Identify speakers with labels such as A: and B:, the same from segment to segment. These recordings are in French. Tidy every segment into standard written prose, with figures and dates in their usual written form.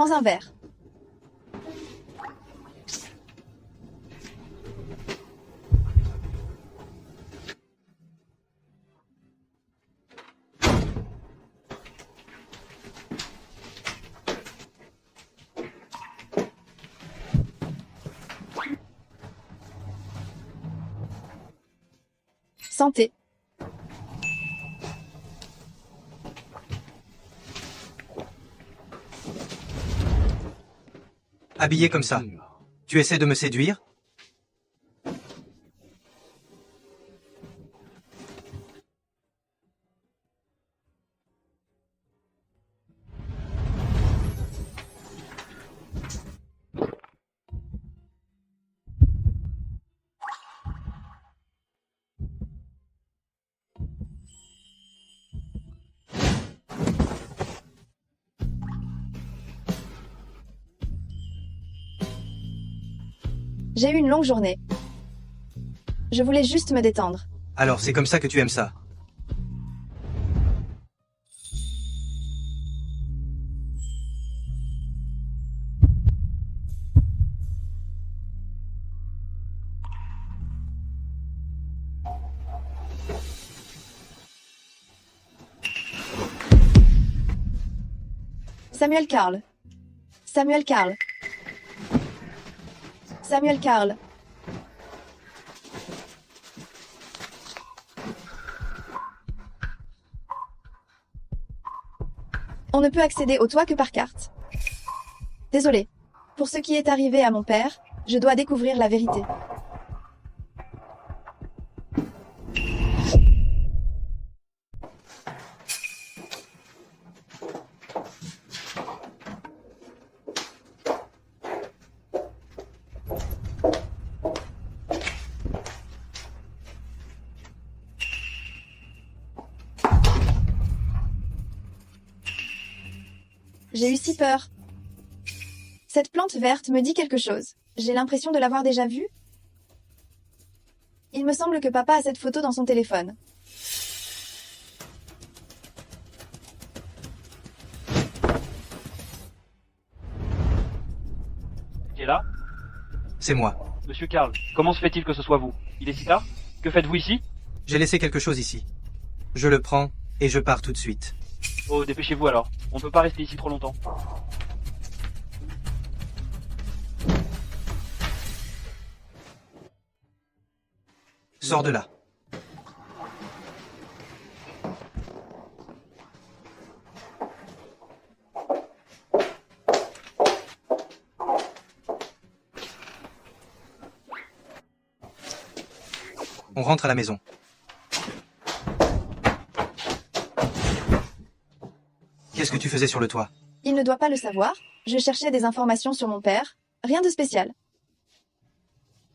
A: Prends un verre. Santé.
B: Habillé comme ça. Tu essaies de me séduire?
A: J'ai eu une longue journée. Je voulais juste me détendre.
B: Alors c'est comme ça que tu aimes ça.
A: Samuel Karl. Samuel Karl. Samuel Karl. On ne peut accéder au toit que par carte. Désolé. Pour ce qui est arrivé à mon père, je dois découvrir la vérité. J'ai eu si peur. Cette plante verte me dit quelque chose. J'ai l'impression de l'avoir déjà vue. Il me semble que papa a cette photo dans son téléphone.
C: Qui est là?
B: C'est moi.
C: Monsieur Karl, comment se fait-il que ce soit vous? Il est si tard? Que faites-vous ici?
B: J'ai laissé quelque chose ici. Je le prends et je pars tout de suite.
C: Oh, dépêchez-vous alors. On ne peut pas rester ici trop longtemps.
B: Sors de là. On rentre à la maison. Qu'est-ce que tu faisais sur le toit?
A: Il ne doit pas le savoir. Je cherchais des informations sur mon père. Rien de spécial.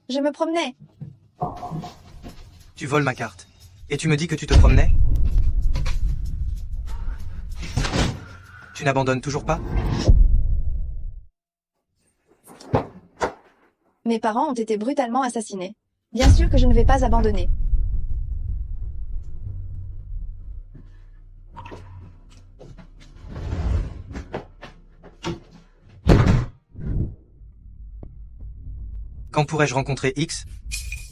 A: Je me promenais.
B: Tu voles ma carte. Et tu me dis que tu te promenais? Tu n'abandonnes toujours pas?
A: Mes parents ont été brutalement assassinés. Bien sûr que je ne vais pas abandonner.
B: Quand pourrais-je rencontrer X?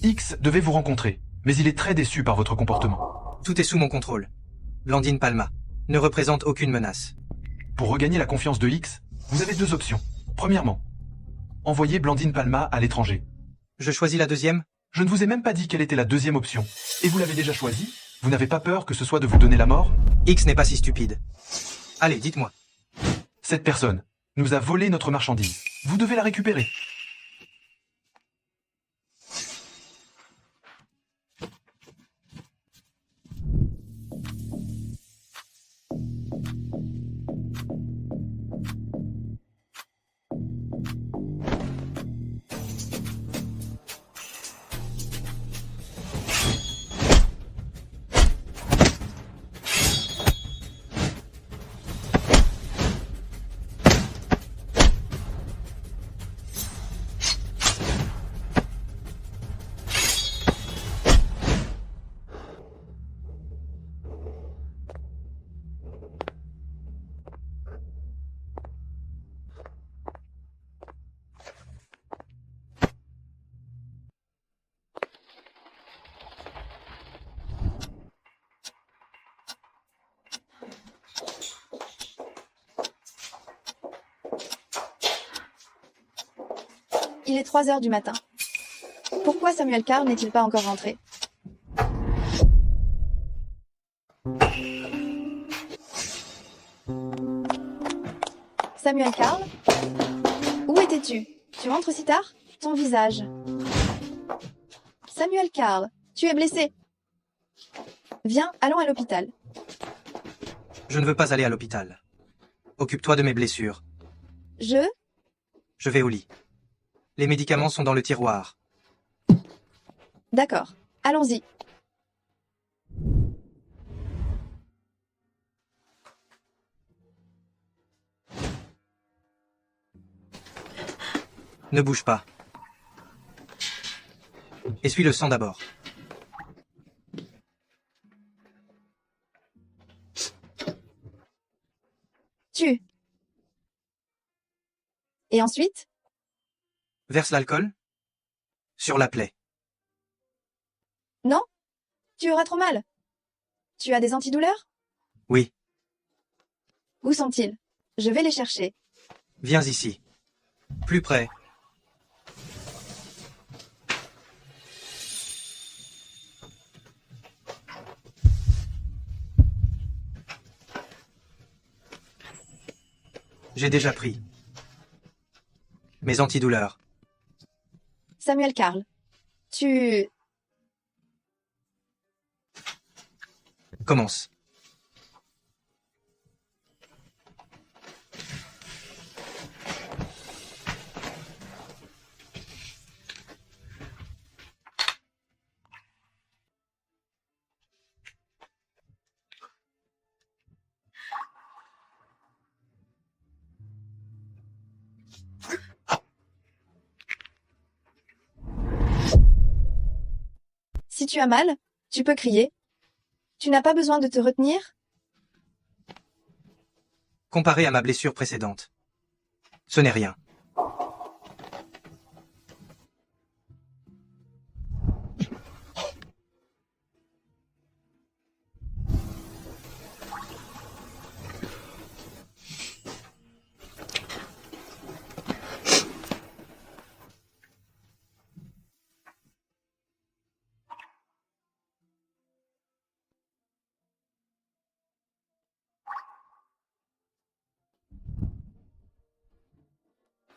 D: X devait vous rencontrer, mais il est très déçu par votre comportement.
B: Tout est sous mon contrôle. Blandine Palma ne représente aucune menace.
D: Pour regagner la confiance de X, vous avez deux options. Premièrement, envoyer Blandine Palma à l'étranger.
B: Je choisis la deuxième?
D: Je ne vous ai même pas dit quelle était la deuxième option. Et vous l'avez déjà choisie? Vous n'avez pas peur que ce soit de vous donner la mort?
B: X n'est pas si stupide. Allez, dites-moi.
D: Cette personne nous a volé notre marchandise. Vous devez la récupérer.
A: Il est 3 heures du matin. Pourquoi Samuel Carl n'est-il pas encore rentré? Samuel Carl? Où étais-tu? Tu rentres si tard? Ton visage. Samuel Carl, tu es blessé. Viens, allons à l'hôpital.
B: Je ne veux pas aller à l'hôpital. Occupe-toi de mes blessures. Je vais au lit. Les médicaments sont dans le tiroir.
A: D'accord. Allons-y.
B: Ne bouge pas. Essuie le sang d'abord.
A: Tu. Et ensuite?
B: Verse l'alcool sur la plaie.
A: Non? Tu auras trop mal. Tu as des antidouleurs?
B: Oui,
A: Où sont-ils? Je vais les chercher.
B: viens ici. Plus près. J'ai déjà pris mes antidouleurs.
A: Samuel Carl. Tu...
B: Commence.
A: Si tu as mal, tu peux crier. Tu n'as pas besoin de te retenir?
B: Comparé à ma blessure précédente, ce n'est rien.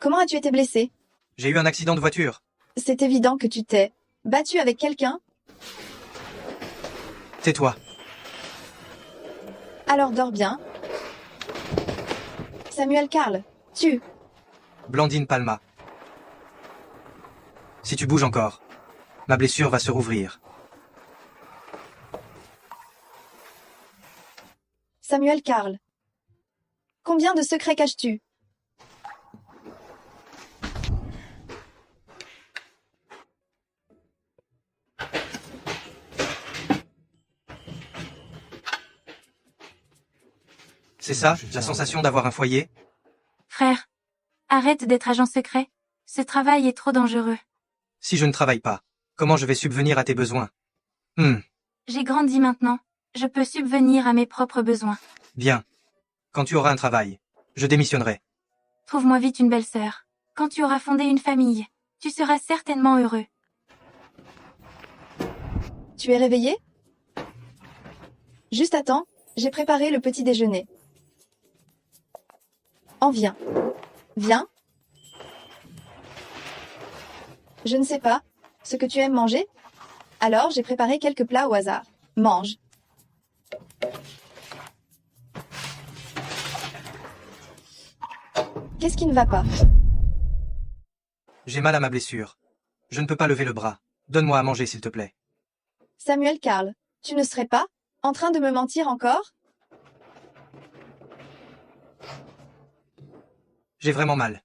A: Comment as-tu été blessé?
B: J'ai eu un accident de voiture.
A: C'est évident que tu t'es battu avec quelqu'un.
B: Tais-toi.
A: Alors dors bien. Samuel Carl, tu...
B: Blandine Palma. Si tu bouges encore, ma blessure va se rouvrir.
A: Samuel Carl. Combien de secrets caches-tu?
B: C'est ça, la sensation d'avoir un foyer?
E: Frère, arrête d'être agent secret. Ce travail est trop dangereux.
B: Si je ne travaille pas, comment je vais subvenir à tes besoins?
E: J'ai grandi maintenant. Je peux subvenir à mes propres besoins.
B: Bien. Quand tu auras un travail, je démissionnerai.
E: Trouve-moi vite une belle sœur. Quand tu auras fondé une famille, tu seras certainement heureux.
A: Tu es réveillé? Juste attends, j'ai préparé le petit déjeuner. En viens. Viens. Je ne sais pas ce que tu aimes manger. Alors j'ai préparé quelques plats au hasard. Mange. Qu'est-ce qui ne va pas?
B: J'ai mal à ma blessure. Je ne peux pas lever le bras. Donne-moi à manger, s'il te plaît.
A: Samuel Carl, tu ne serais pas en train de me mentir encore?
B: J'ai vraiment mal.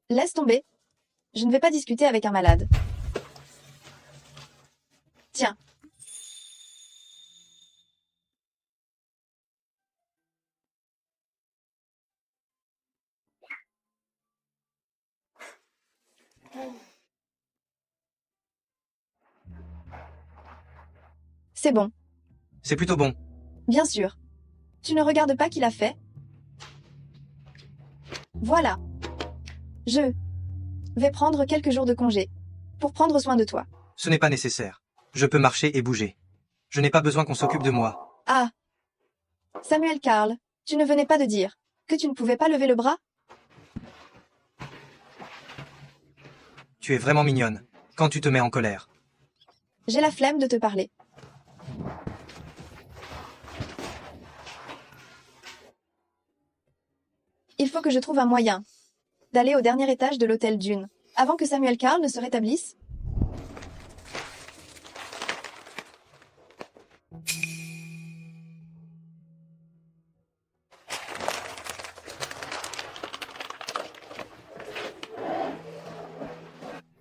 A: Laisse tomber. Je ne vais pas discuter avec un malade. Tiens. C'est bon,
B: C'est plutôt bon.
A: bien sûr. Tu ne regardes pas qui l'a fait? Voilà. Je vais prendre quelques jours de congé. Pour prendre soin de toi.
B: Ce n'est pas nécessaire. Je peux marcher et bouger. Je n'ai pas besoin qu'on s'occupe de moi.
A: Ah. Samuel Carl, tu ne venais pas de dire que tu ne pouvais pas lever le bras?
B: Tu es vraiment mignonne. Quand tu te mets en colère.
A: J'ai la flemme de te parler. Il faut que je trouve un moyen d'aller au dernier étage de l'hôtel Dune, avant que Samuel Carl ne se rétablisse.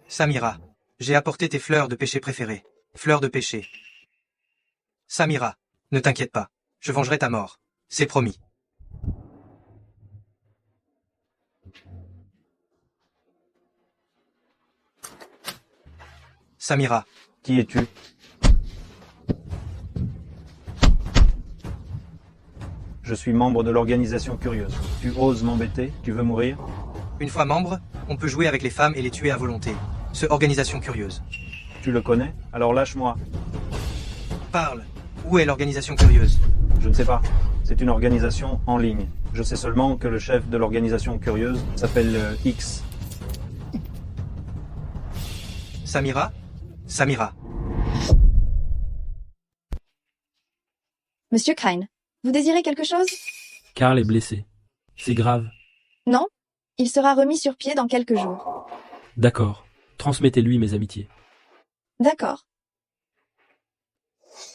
B: Samira. J'ai apporté tes fleurs de pêcher préférées. Fleurs de pêcher. Samira. Ne t'inquiète pas. Je vengerai ta mort. C'est promis. Samira.
F: Qui es-tu? Je suis membre de l'organisation Curieuse. Tu oses m'embêter? Tu veux mourir?
B: Une fois membre, on peut jouer avec les femmes et les tuer à volonté. Ce organisation curieuse.
F: Tu le connais? Alors lâche-moi.
B: Parle. Où est l'organisation curieuse?
F: Je ne sais pas. C'est une organisation en ligne. Je sais seulement que le chef de l'organisation Curieuse s'appelle X.
B: Samira? Samira.
A: Monsieur Crane, vous désirez quelque chose?
G: Carl est blessé. C'est grave.
A: Non? Il sera remis sur pied dans quelques jours.
G: D'accord. Transmettez-lui mes amitiés.
A: D'accord.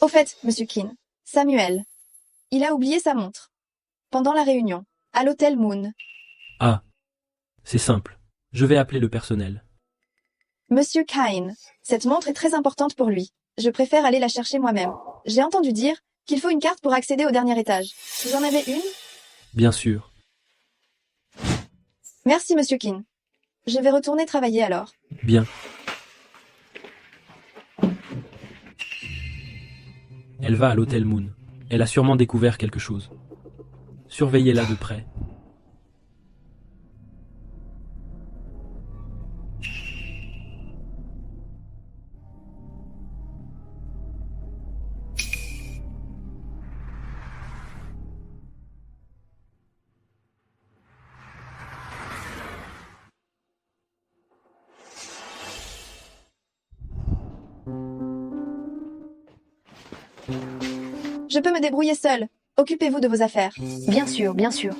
A: Au fait, Monsieur Keane, Samuel. Il a oublié sa montre. Pendant la réunion, à l'hôtel Moon.
G: Ah. C'est simple. Je vais appeler le personnel.
A: Monsieur Kine, cette montre est très importante pour lui. Je préfère aller la chercher moi-même. J'ai entendu dire qu'il faut une carte pour accéder au dernier étage. Vous en avez une?
G: Bien sûr.
A: Merci, Monsieur Keane. Je vais retourner travailler alors.
G: Bien. Elle va à l'hôtel Moon. Elle a sûrement découvert quelque chose. Surveillez-la de près.
A: Je peux me débrouiller seule. Occupez-vous de vos affaires.
H: Bien sûr, bien sûr.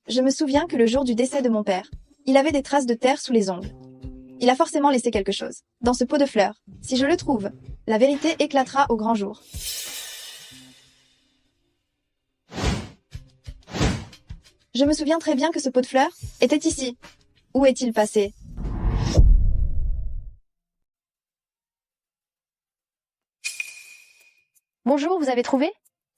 A: Je me souviens que le jour du décès de mon père, il avait des traces de terre sous les ongles. Il a forcément laissé quelque chose dans ce pot de fleurs. Si je le trouve, la vérité éclatera au grand jour. Je me souviens très bien que ce pot de fleurs était ici. Où est-il passé?
H: Bonjour, vous avez trouvé?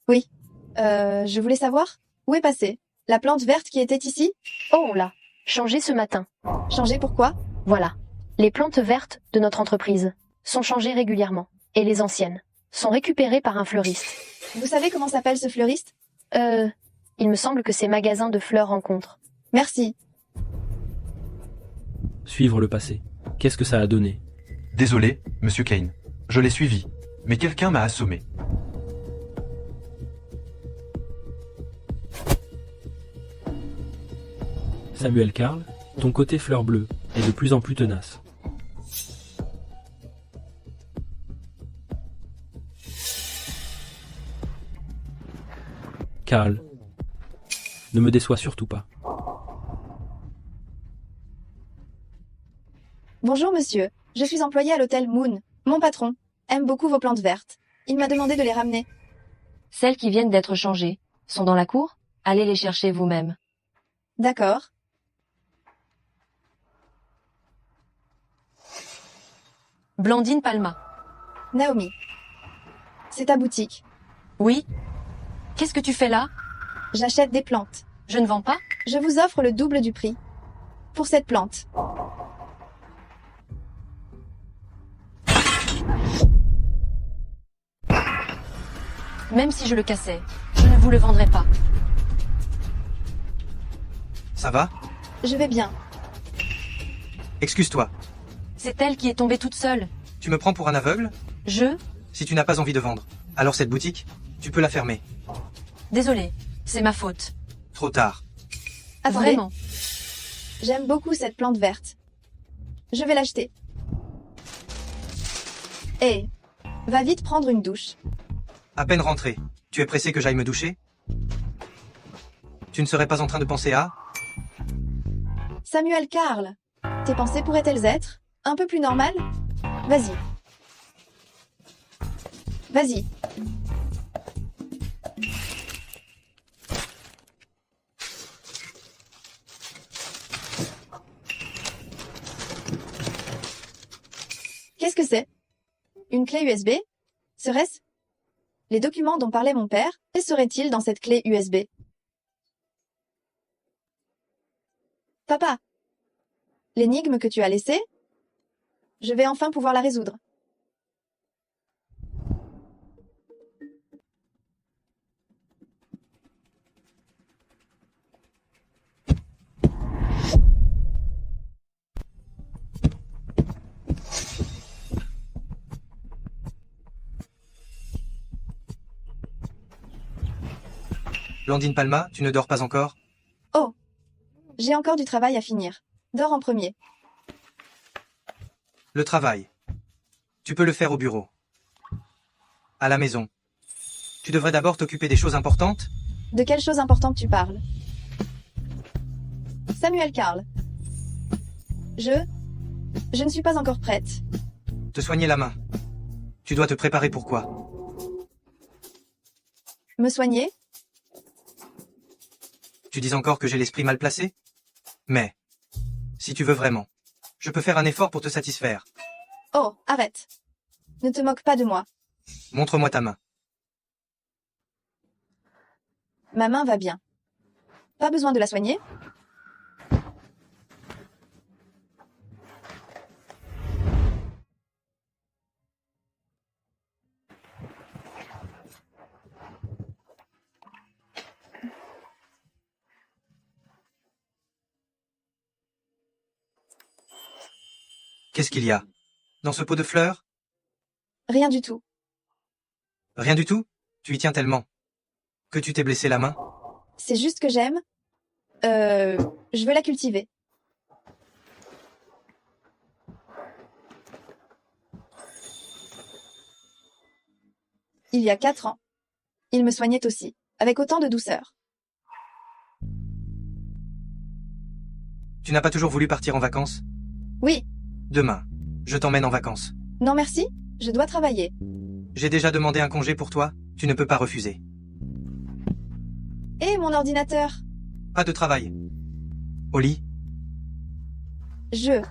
A: Oui. Je voulais savoir où est passée la plante verte qui était ici?
H: Oh là, changé ce matin.
A: Changé pourquoi?
H: Voilà. Les plantes vertes de notre entreprise sont changées régulièrement. Et les anciennes sont récupérées par un fleuriste.
A: Vous savez comment s'appelle ce fleuriste?
H: Il me semble que c'est Magasin de Fleurs Rencontre.
A: Merci.
G: Suivre le passé. Qu'est-ce que ça a donné?
D: Désolé, Monsieur Kane. Je l'ai suivi. Mais quelqu'un m'a assommé.
G: Samuel Carl, ton côté fleur bleue est de plus en plus tenace. Carl, ne me déçois surtout pas.
A: Bonjour monsieur, je suis employé à l'hôtel Moon. Mon patron aime beaucoup vos plantes vertes. Il m'a demandé de les ramener.
I: Celles qui viennent d'être changées sont dans la cour? Allez les chercher vous-même.
A: D'accord.
I: Blandine Palma.
A: Naomi. C'est ta boutique.
I: Oui? Qu'est-ce que tu fais là?
A: J'achète des plantes.
I: Je ne vends pas?
A: Je vous offre le double du prix. Pour cette plante.
I: Même si je le cassais, je ne vous le vendrais pas.
B: Ça va?
A: Je vais bien.
B: Excuse-toi.
I: C'est elle qui est tombée toute seule.
B: Tu me prends pour un aveugle? Si tu n'as pas envie de vendre, alors cette boutique, tu peux la fermer.
I: Désolée, c'est ma faute.
B: Trop tard.
A: Attendez,
I: Vraiment.
A: j'aime beaucoup cette plante verte. Je vais l'acheter. Hé, va vite prendre une douche.
B: À peine rentré. Tu es pressé que j'aille me doucher? Tu ne serais pas en train de penser à...
A: Samuel Karl, tes pensées pourraient-elles être un peu plus normales? Vas-y. Vas-y. Qu'est-ce que c'est? Une clé USB? Serait-ce? Les documents dont parlait mon père, que seraient-ils dans cette clé USB? Papa, l'énigme que tu as laissée, je vais enfin pouvoir la résoudre.
B: Blandine Palma, tu ne dors pas encore?
A: Oh, j'ai encore du travail à finir. Dors en premier.
B: Le travail. Tu peux le faire au bureau. À la maison. Tu devrais d'abord t'occuper des choses importantes?
A: De quelle chose importante tu parles? Samuel Karl. Je ne suis pas encore prête.
B: Te soigner la main. Tu dois te préparer pour quoi?
A: Me soigner?
B: Tu dis encore que j'ai l'esprit mal placé? Mais, si tu veux vraiment, je peux faire un effort pour te satisfaire.
A: Oh, arrête. Ne te moque pas de moi.
B: Montre-moi ta main.
A: Ma main va bien. Pas besoin de la soigner?
B: Qu'est-ce qu'il y a? Dans ce pot de fleurs?
A: Rien du tout.
B: Rien du tout? Tu y tiens tellement. Que tu t'es blessé la main?
A: C'est juste que j'aime. Je veux la cultiver. Il y a 4 ans. Il me soignait aussi, avec autant de douceur.
B: Tu n'as pas toujours voulu partir en vacances?
A: Oui.
B: Demain, je t'emmène en vacances.
A: Non merci, je dois travailler.
B: J'ai déjà demandé un congé pour toi, tu ne peux pas refuser.
A: Et mon ordinateur?
B: Pas de travail. Au lit?
A: Je...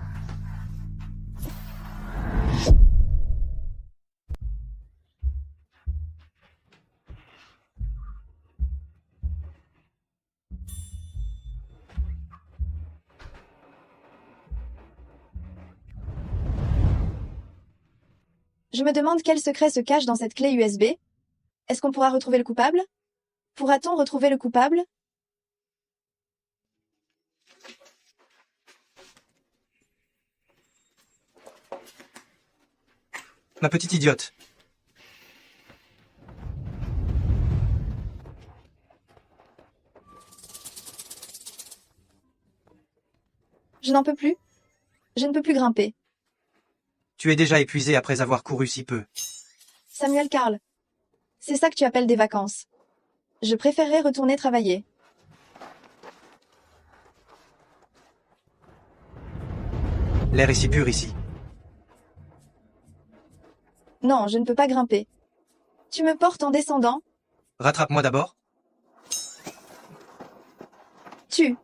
A: Je me demande quel secret se cache dans cette clé USB. Est-ce qu'on pourra retrouver le coupable? Pourra-t-on retrouver le coupable?
B: Ma petite idiote.
A: Je n'en peux plus. Je ne peux plus grimper.
B: Tu es déjà épuisé après avoir couru si peu.
A: Samuel Karl. C'est ça que tu appelles des vacances. Je préférerais retourner travailler.
B: L'air est si pur ici.
A: Non, je ne peux pas grimper. Tu me portes en descendant?
B: Rattrape-moi d'abord.
A: Tu.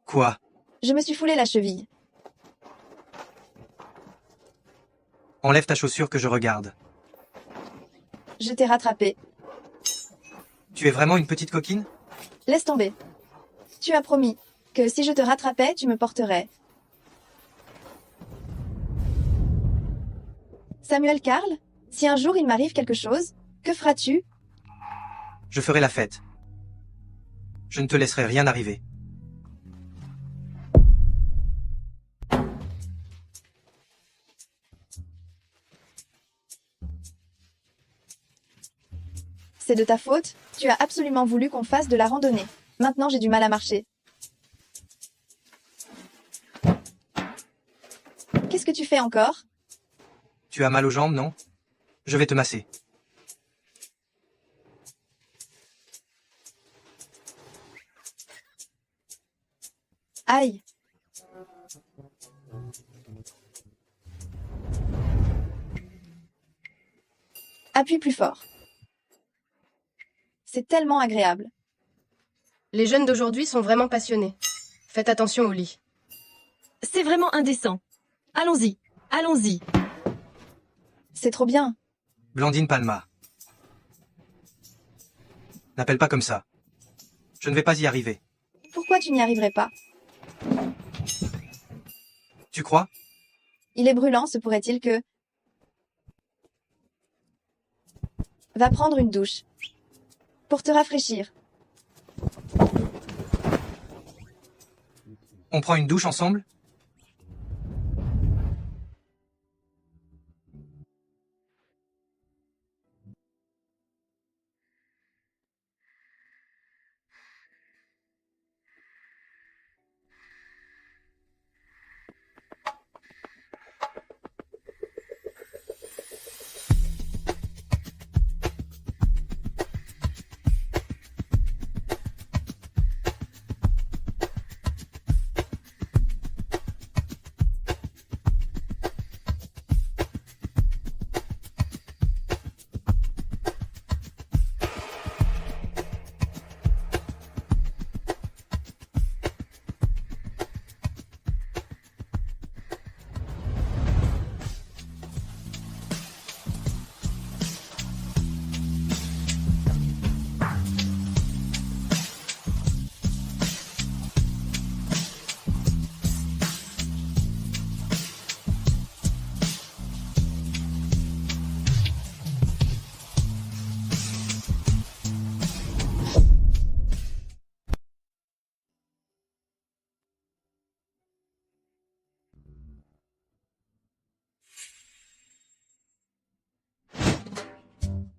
B: Quoi?
A: Je me suis foulé la cheville.
B: Enlève ta chaussure que je regarde.
A: Je t'ai rattrapé.
B: Tu es vraiment une petite coquine?
A: Laisse tomber. Tu as promis que si je te rattrapais, tu me porterais. Samuel Karl, si un jour il m'arrive quelque chose, que feras-tu?
B: Je ferai la fête. Je ne te laisserai rien arriver.
A: C'est de ta faute, tu as absolument voulu qu'on fasse de la randonnée. Maintenant j'ai du mal à marcher. Qu'est-ce que tu fais encore?
B: Tu as mal aux jambes, non? Je vais te masser.
A: Aïe! Appuie plus fort. C'est tellement agréable.
J: Les jeunes d'aujourd'hui sont vraiment passionnés. Faites attention au lit.
K: C'est vraiment indécent. Allons-y, allons-y.
A: C'est trop bien.
B: Blandine Palma. N'appelle pas comme ça. Je ne vais pas y arriver.
A: Pourquoi tu n'y arriverais pas?
B: Tu crois?
A: Il est brûlant, se pourrait-il que... Va prendre une douche. Pour te rafraîchir.
B: On prend une douche ensemble?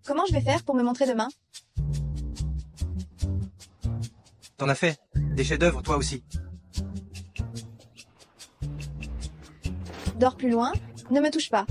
A: Comment je vais faire pour me montrer demain?
B: T'en as fait des chefs-d'œuvre, toi aussi.
A: Dors plus loin, ne me touche pas.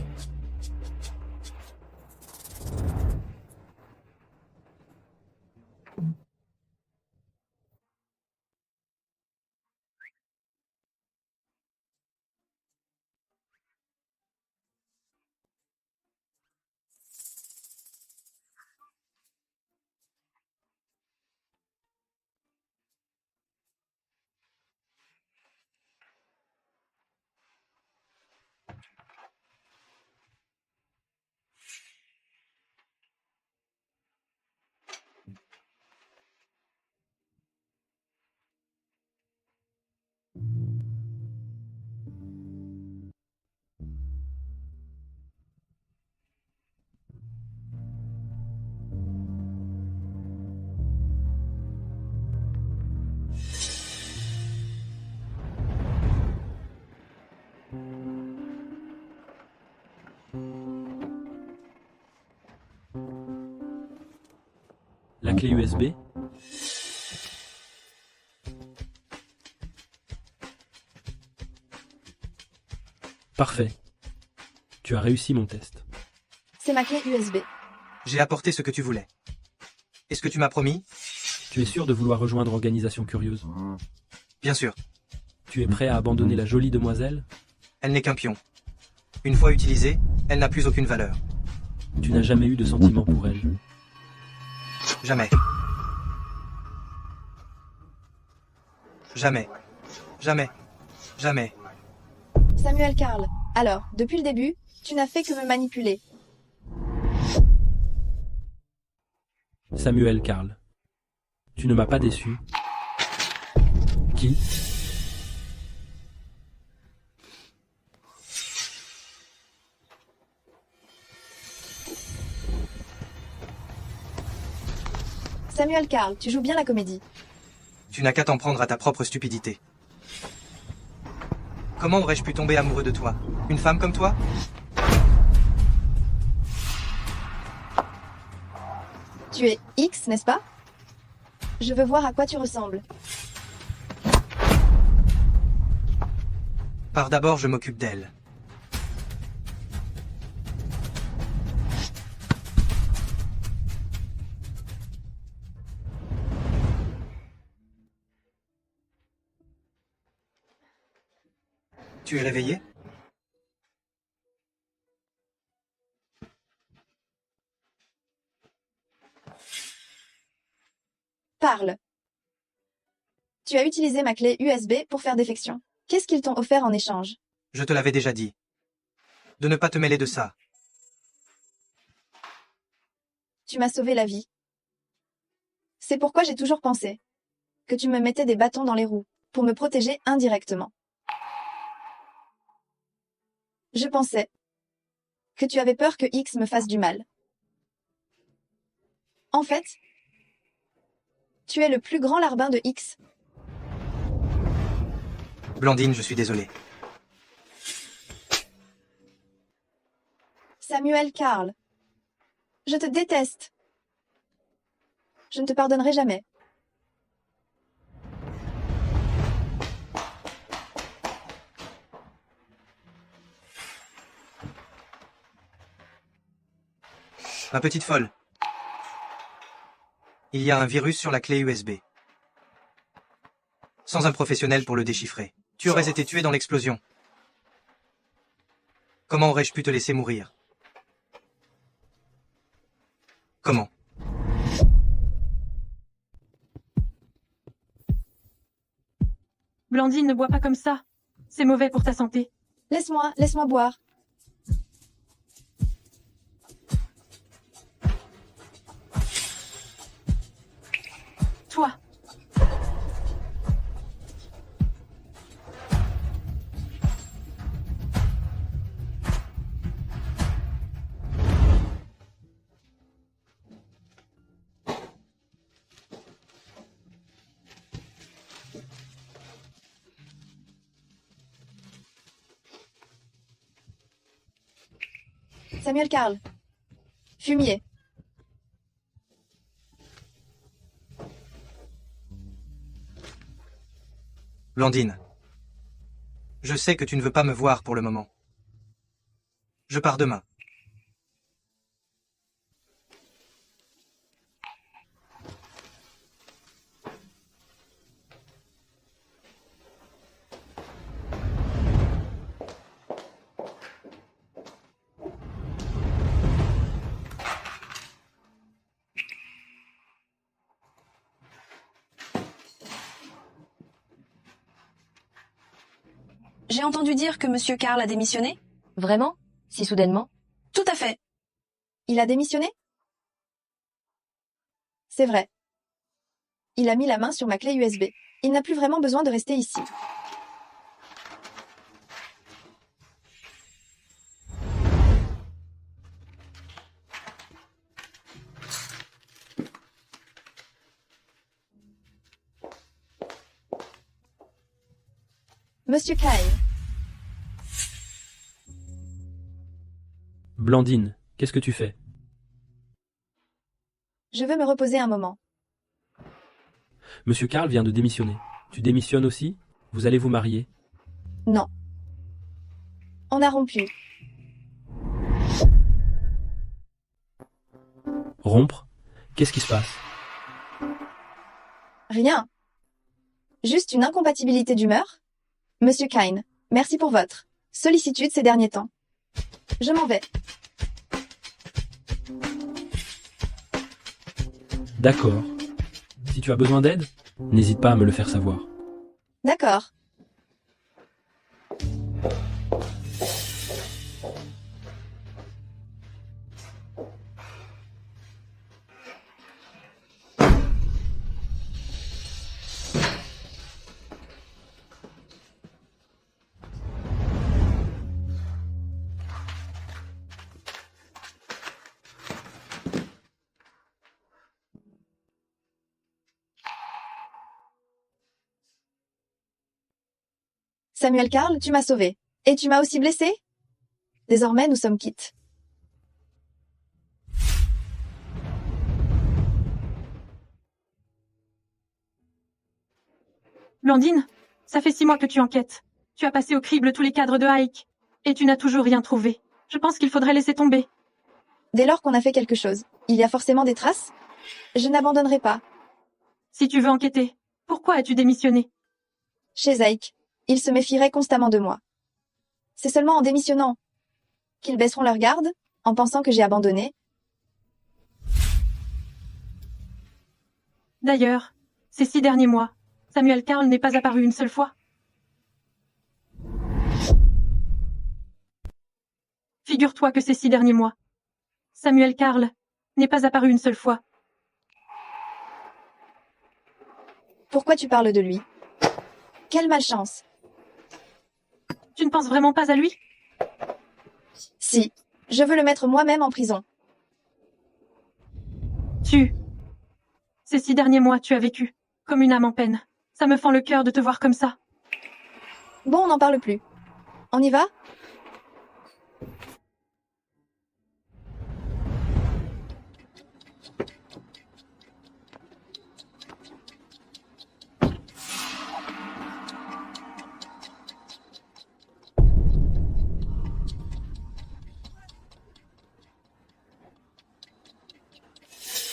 G: La clé USB. Parfait. Tu as réussi mon test.
A: C'est ma clé USB.
B: J'ai apporté ce que tu voulais. Est-ce que tu m'as promis?
G: Tu es sûr de vouloir rejoindre Organisation Curieuse?
B: Bien sûr.
G: Tu es prêt à abandonner la jolie demoiselle?
B: Elle n'est qu'un pion. Une fois utilisée, elle n'a plus aucune valeur.
G: Tu n'as jamais eu de sentiment pour elle?
B: Jamais. Jamais. Jamais. Jamais.
A: Samuel Karl. Alors, depuis le début, tu n'as fait que me manipuler.
G: Samuel Karl. Tu ne m'as pas déçu. Qui?
A: Samuel Karl, tu joues bien la comédie.
B: Tu n'as qu'à t'en prendre à ta propre stupidité. Comment aurais-je pu tomber amoureux de toi? Une femme comme toi?
A: Tu es X, n'est-ce pas? Je veux voir à quoi tu ressembles.
B: Par d'abord, je m'occupe d'elle. Tu es réveillé?
A: Parle. Tu as utilisé ma clé USB pour faire défection. Qu'est-ce qu'ils t'ont offert en échange?
B: Je te l'avais déjà dit. De ne pas te mêler de ça.
A: Tu m'as sauvé la vie. C'est pourquoi j'ai toujours pensé que tu me mettais des bâtons dans les roues pour me protéger indirectement. Je pensais que tu avais peur que X me fasse du mal. En fait, tu es le plus grand larbin de X.
B: Blandine, je suis désolé.
A: Samuel Karl. Je te déteste. Je ne te pardonnerai jamais.
B: Ma petite folle. Il y a un virus sur la clé USB. Sans un professionnel pour le déchiffrer, tu aurais été tué dans l'explosion. Comment aurais-je pu te laisser mourir? Comment?
K: Blandine, ne bois pas comme ça. C'est mauvais pour ta santé.
A: Laisse-moi boire.
K: Toi.
A: Samuel Karl. Fumier.
B: Blandine. Je sais que tu ne veux pas me voir pour le moment. Je pars demain.
L: J'ai entendu dire que Monsieur Karl a démissionné.
I: Vraiment? Si soudainement?
L: Tout à fait.
A: Il a démissionné? C'est vrai. Il a mis la main sur ma clé USB. Il n'a plus vraiment besoin de rester ici. Monsieur Kyle.
G: Blandine, qu'est-ce que tu fais?
A: Je veux me reposer un moment.
G: Monsieur Karl vient de démissionner. Tu démissionnes aussi? Vous allez vous marier?
A: Non. On a rompu.
G: Rompre? Qu'est-ce qui se passe?
A: Rien. Juste une incompatibilité d'humeur. Monsieur Kine, merci pour votre sollicitude ces derniers temps. Je m'en vais.
G: D'accord. Si tu as besoin d'aide, n'hésite pas à me le faire savoir.
A: D'accord. Samuel Karl, tu m'as sauvé. Et tu m'as aussi blessé? Désormais, nous sommes quittes.
K: Blandine, ça fait 6 mois que tu enquêtes. Tu as passé au crible tous les cadres de Haïk. Et tu n'as toujours rien trouvé. Je pense qu'il faudrait laisser tomber.
A: Dès lors qu'on a fait quelque chose, il y a forcément des traces? Je n'abandonnerai pas.
K: Si tu veux enquêter, pourquoi as-tu démissionné?
A: Chez Zaïk, ils se méfieraient constamment de moi. C'est seulement en démissionnant qu'ils baisseront leur garde, en pensant que j'ai abandonné.
K: D'ailleurs, ces 6 derniers mois, Samuel Karl n'est pas apparu une seule fois. Figure-toi que ces 6 derniers mois, Samuel Karl n'est pas apparu une seule fois.
A: Pourquoi tu parles de lui? Quelle malchance!
K: Tu ne penses vraiment pas à lui?
A: Si, je veux le mettre moi-même en prison.
K: Ces 6 derniers mois, tu as vécu comme une âme en peine. Ça me fend le cœur de te voir comme ça.
A: Bon, on n'en parle plus. On y va?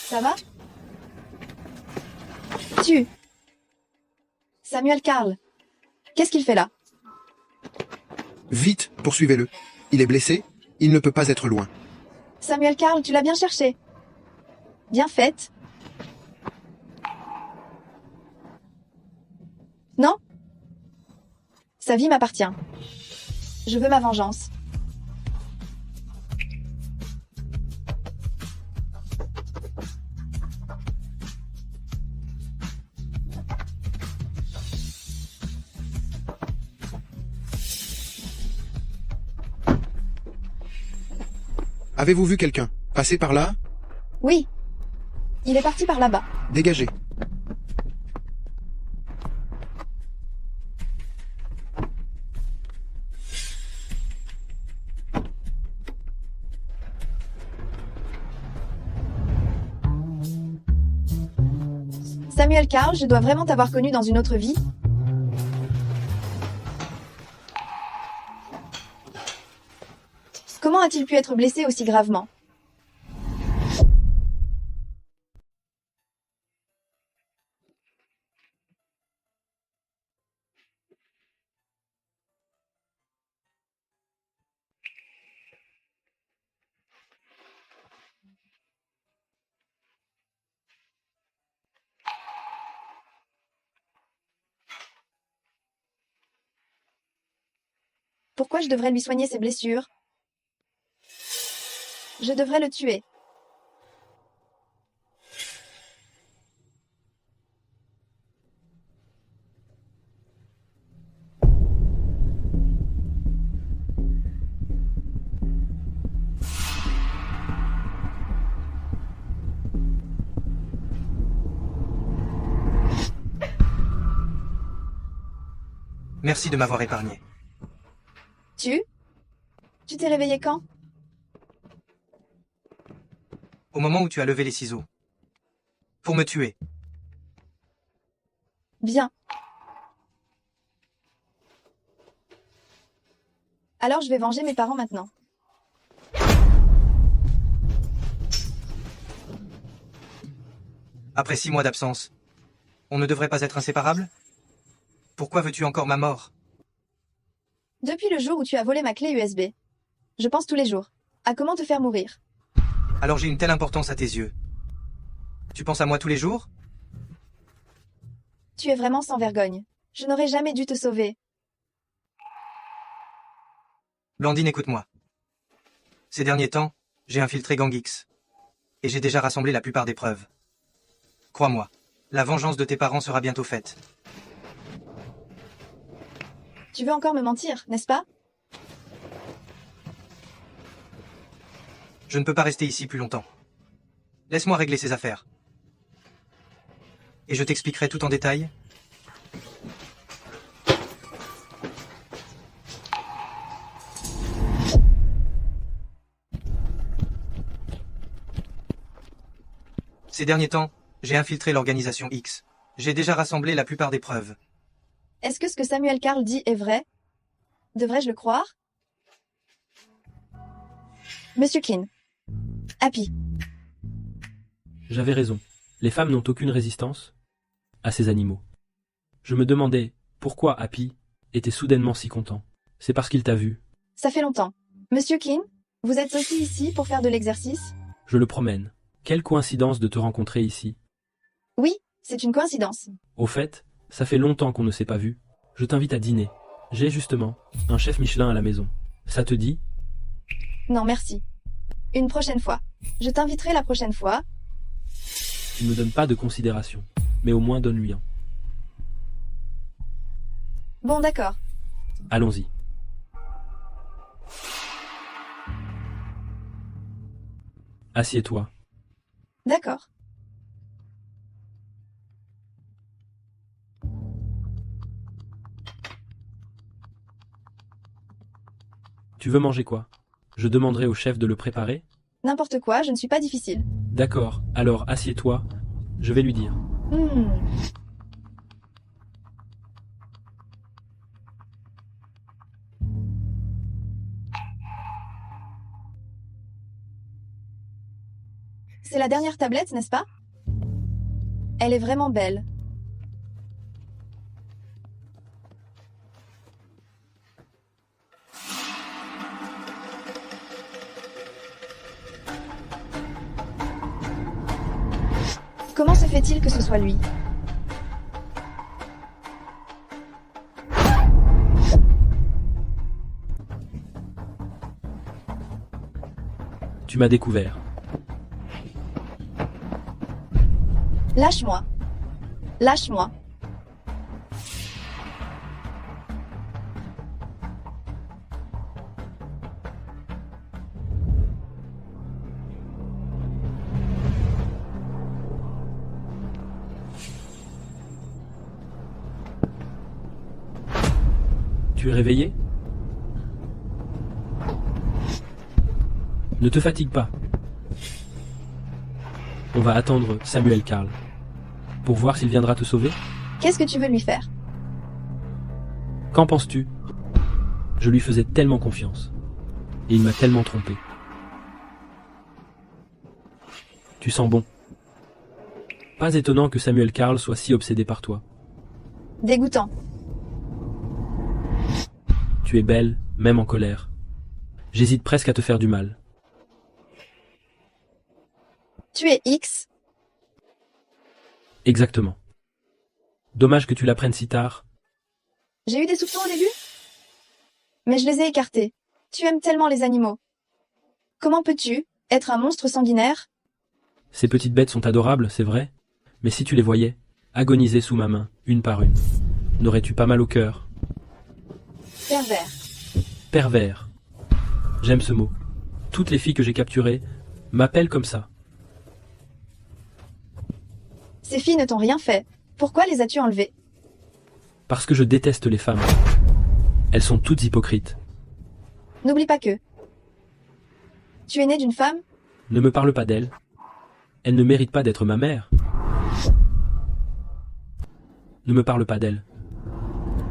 A: Ça va? Samuel Karl. Qu'est-ce qu'il fait là?
M: Vite, poursuivez-le. Il est blessé, il ne peut pas être loin.
A: Samuel Karl, tu l'as bien cherché. Bien faite. Non? Sa vie m'appartient. Je veux ma vengeance.
M: Avez-vous vu quelqu'un passer par là?
A: Oui. Il est parti par là-bas.
M: Dégagez.
A: Samuel Karl, je dois vraiment t'avoir connu dans une autre vie? Comment a-t-il pu être blessé aussi gravement? Pourquoi je devrais lui soigner ses blessures? Je devrais le tuer.
B: Merci de m'avoir épargné.
A: Tu t'es réveillé quand?
B: Au moment où tu as levé les ciseaux. Pour me tuer.
A: Bien. Alors je vais venger mes parents maintenant.
B: Après 6 mois d'absence, on ne devrait pas être inséparables? Pourquoi veux-tu encore ma mort?
A: Depuis le jour où tu as volé ma clé USB. Je pense tous les jours à comment te faire mourir.
B: Alors j'ai une telle importance à tes yeux. Tu penses à moi tous les jours?
A: Tu es vraiment sans vergogne. Je n'aurais jamais dû te sauver.
B: Blandine, écoute-moi. Ces derniers temps, j'ai infiltré Gang X. Et j'ai déjà rassemblé la plupart des preuves. Crois-moi, la vengeance de tes parents sera bientôt faite.
A: Tu veux encore me mentir, n'est-ce pas?
B: Je ne peux pas rester ici plus longtemps. Laisse-moi régler ces affaires. Et je t'expliquerai tout en détail. Ces derniers temps, j'ai infiltré l'organisation X. J'ai déjà rassemblé la plupart des preuves.
A: Est-ce que ce que Samuel Karl dit est vrai? Devrais-je le croire? Monsieur Keane. Happy.
G: J'avais raison. Les femmes n'ont aucune résistance à ces animaux. Je me demandais pourquoi Happy était soudainement si content. C'est parce qu'il t'a vu.
A: Ça fait longtemps. Monsieur Keane, vous êtes aussi ici pour faire de l'exercice?
G: Je le promène. Quelle coïncidence de te rencontrer ici.
A: Oui, c'est une coïncidence.
G: Au fait, ça fait longtemps qu'on ne s'est pas vu. Je t'invite à dîner. J'ai justement un chef Michelin à la maison. Ça te dit?
A: Non, merci. Une prochaine fois. Je t'inviterai la prochaine fois.
G: Tu ne me donnes pas de considération, mais au moins donne-lui un.
A: Bon, d'accord.
G: Allons-y. Assieds-toi.
A: D'accord.
G: Tu veux manger quoi? Je demanderai au chef de le préparer?
A: N'importe quoi, je ne suis pas difficile.
G: D'accord, alors assieds-toi, je vais lui dire.
A: C'est la dernière tablette, n'est-ce pas? Elle est vraiment belle. Comment se fait-il que ce soit lui?
G: Tu m'as découvert.
A: Lâche-moi. Lâche-moi.
G: Tu es réveillé? Ne te fatigue pas. On va attendre Samuel Karl. Pour voir s'il viendra te sauver?
A: Qu'est-ce que tu veux lui faire?
G: Qu'en penses-tu? Je lui faisais tellement confiance. Et il m'a tellement trompé. Tu sens bon. Pas étonnant que Samuel Karl soit si obsédé par toi.
A: Dégoûtant.
G: Tu es belle, même en colère. J'hésite presque à te faire du mal.
A: Tu es X.
G: Exactement. Dommage que tu l'apprennes si tard.
A: J'ai eu des soupçons au début? Mais je les ai écartés. Tu aimes tellement les animaux. Comment peux-tu être un monstre sanguinaire?
G: Ces petites bêtes sont adorables, c'est vrai. Mais si tu les voyais, agoniser sous ma main, une par une, n'aurais-tu pas mal au cœur?
A: Pervers.
G: Pervers. J'aime ce mot. Toutes les filles que j'ai capturées m'appellent comme ça.
A: Ces filles ne t'ont rien fait. Pourquoi les as-tu enlevées?
G: Parce que je déteste les femmes. Elles sont toutes hypocrites.
A: N'oublie pas que tu es né d'une femme?
G: Ne me parle pas d'elle. Elle ne mérite pas d'être ma mère. Ne me parle pas d'elle.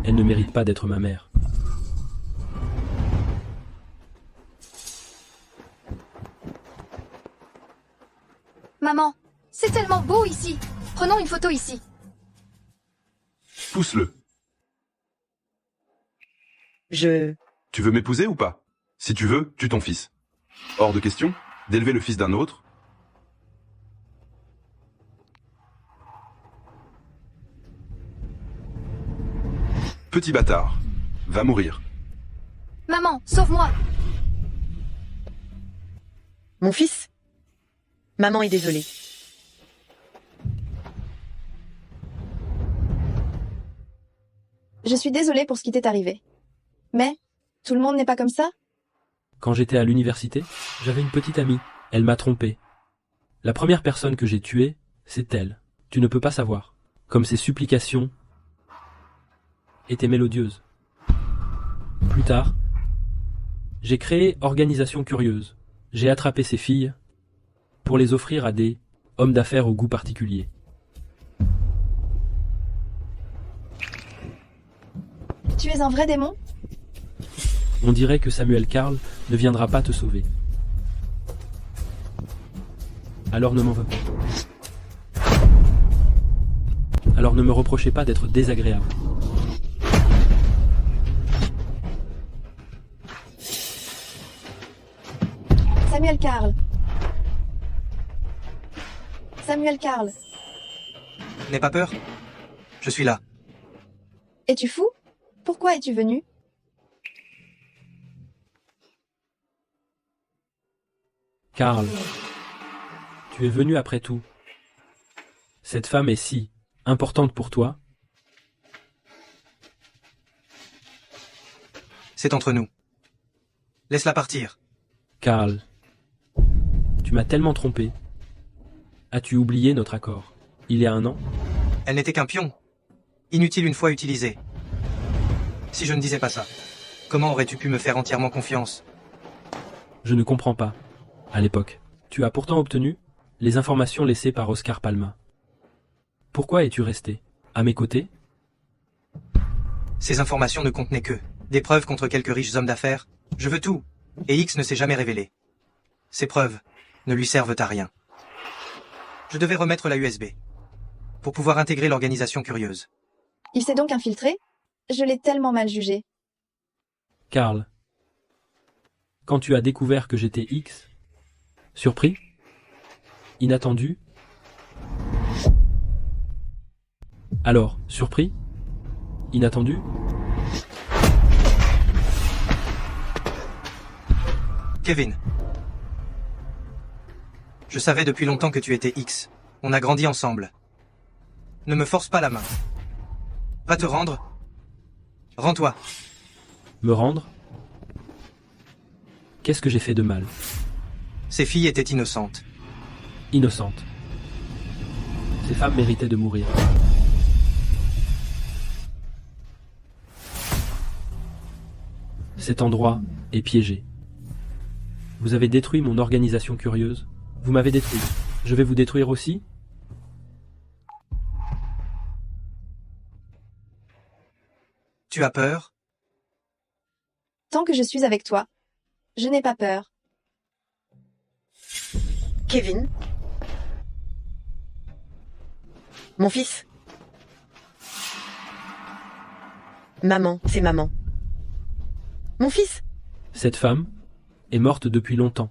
G: Elle ne mérite pas d'être ma mère.
A: Maman, c'est tellement beau ici. Prenons une photo ici.
D: Pousse-le.
N: Tu veux m'épouser ou pas? Si tu veux, tue ton fils. Hors de question d'élever le fils d'un autre. Petit bâtard. Va mourir.
A: Maman, sauve-moi.
O: Mon fils? Maman est désolée.
A: Je suis désolée pour ce qui t'est arrivé. Mais, tout le monde n'est pas comme ça?
G: Quand j'étais à l'université, j'avais une petite amie. Elle m'a trompé. La première personne que j'ai tuée, c'est elle. Tu ne peux pas savoir. Comme ses supplications étaient mélodieuses. Plus tard, j'ai créé Organisation Curieuse. J'ai attrapé ces filles pour les offrir à des homme d'affaires au goût particulier.
A: Tu es un vrai démon?
G: On dirait que Samuel Karl ne viendra pas te sauver. Alors ne m'en veux pas. Alors ne me reprochez pas d'être désagréable.
A: Samuel Karl. Samuel Karl.
B: N'aie pas peur. Je suis là.
A: Es-tu fou? Pourquoi es-tu venu?
G: Karl, tu es venu après tout. Cette femme est si importante pour toi.
B: C'est entre nous. Laisse-la partir.
G: Karl, tu m'as tellement trompé. As-tu oublié notre accord, il y a 1 an?
B: Elle n'était qu'un pion. Inutile une fois utilisé. Si je ne disais pas ça, comment aurais-tu pu me faire entièrement confiance?
G: Je ne comprends pas. À l'époque, tu as pourtant obtenu les informations laissées par Oscar Palma. Pourquoi es-tu resté à mes côtés?
B: Ces informations ne contenaient que des preuves contre quelques riches hommes d'affaires. Je veux tout. Et X ne s'est jamais révélé. Ces preuves ne lui servent à rien. Je devais remettre la USB pour pouvoir intégrer l'organisation curieuse.
A: Il s'est donc infiltré? Je l'ai tellement mal jugé.
G: Karl, quand tu as découvert que j'étais X, surpris? Inattendu? Alors, surpris? Inattendu?
B: Kevin. Je savais depuis longtemps que tu étais X. On a grandi ensemble. Ne me force pas la main. Va te rendre. Rends-toi.
G: Me rendre? Qu'est-ce que j'ai fait de mal?
B: Ces filles étaient innocentes.
G: Innocentes. Ces femmes méritaient de mourir. Cet endroit est piégé. Vous avez détruit mon organisation curieuse. Vous m'avez détruit. Je vais vous détruire aussi?
B: Tu as peur?
A: Tant que je suis avec toi, je n'ai pas peur.
O: Kevin? Mon fils? Maman, c'est maman. Mon fils?
G: Cette femme est morte depuis longtemps.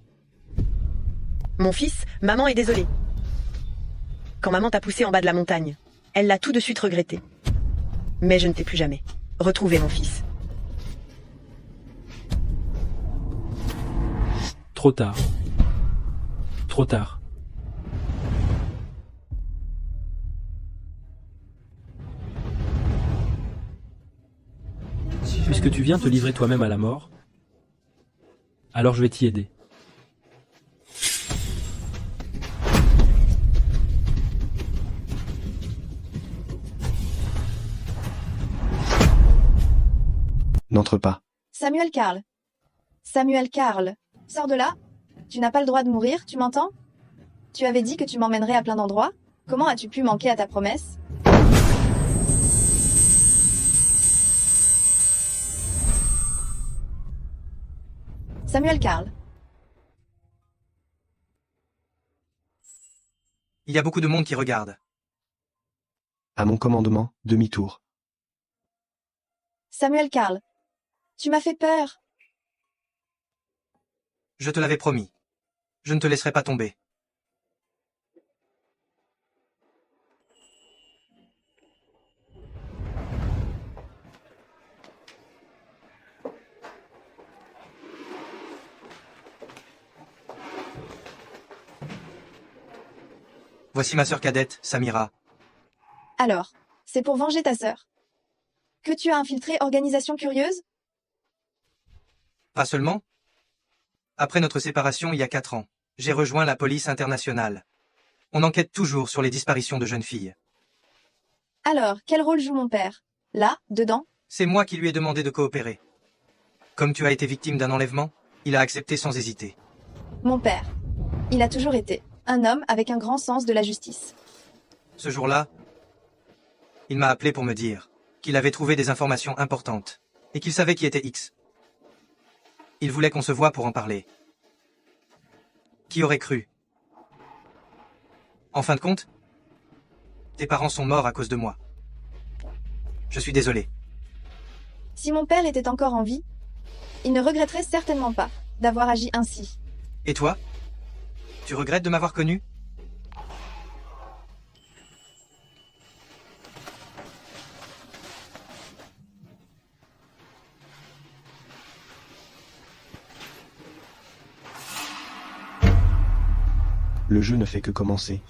O: Mon fils, maman est désolée. Quand maman t'a poussé en bas de la montagne, elle l'a tout de suite regretté. Mais je ne t'ai plus jamais retrouvé, mon fils.
G: Trop tard. Trop tard. Puisque tu viens te livrer toi-même à la mort, alors je vais t'y aider.
P: N'entre pas.
A: Samuel Karl. Samuel Karl. Sors de là. Tu n'as pas le droit de mourir, tu m'entends? Tu avais dit que tu m'emmènerais à plein d'endroits. Comment as-tu pu manquer à ta promesse? Samuel Karl.
B: Il y a beaucoup de monde qui regarde.
P: À mon commandement, demi-tour.
A: Samuel Karl. Tu m'as fait peur.
B: Je te l'avais promis. Je ne te laisserai pas tomber. Voici ma sœur cadette, Samira.
A: Alors, c'est pour venger ta sœur que tu as infiltré Organisation Curieuse?
B: Pas seulement. Après notre séparation il y a 4 ans, j'ai rejoint la police internationale. On enquête toujours sur les disparitions de jeunes filles.
A: Alors, quel rôle joue mon père? Là, dedans?
B: C'est moi qui lui ai demandé de coopérer. Comme tu as été victime d'un enlèvement, il a accepté sans hésiter.
A: Mon père. Il a toujours été Un homme avec un grand sens de la justice.
B: Ce jour-là, il m'a appelé pour me dire qu'il avait trouvé des informations importantes et qu'il savait qui était X. Il voulait qu'on se voie pour en parler. Qui aurait cru? En fin de compte, tes parents sont morts à cause de moi. Je suis désolé.
A: Si mon père était encore en vie, il ne regretterait certainement pas d'avoir agi ainsi.
B: Et toi? Tu regrettes de m'avoir connu?
P: Le jeu ne fait que commencer.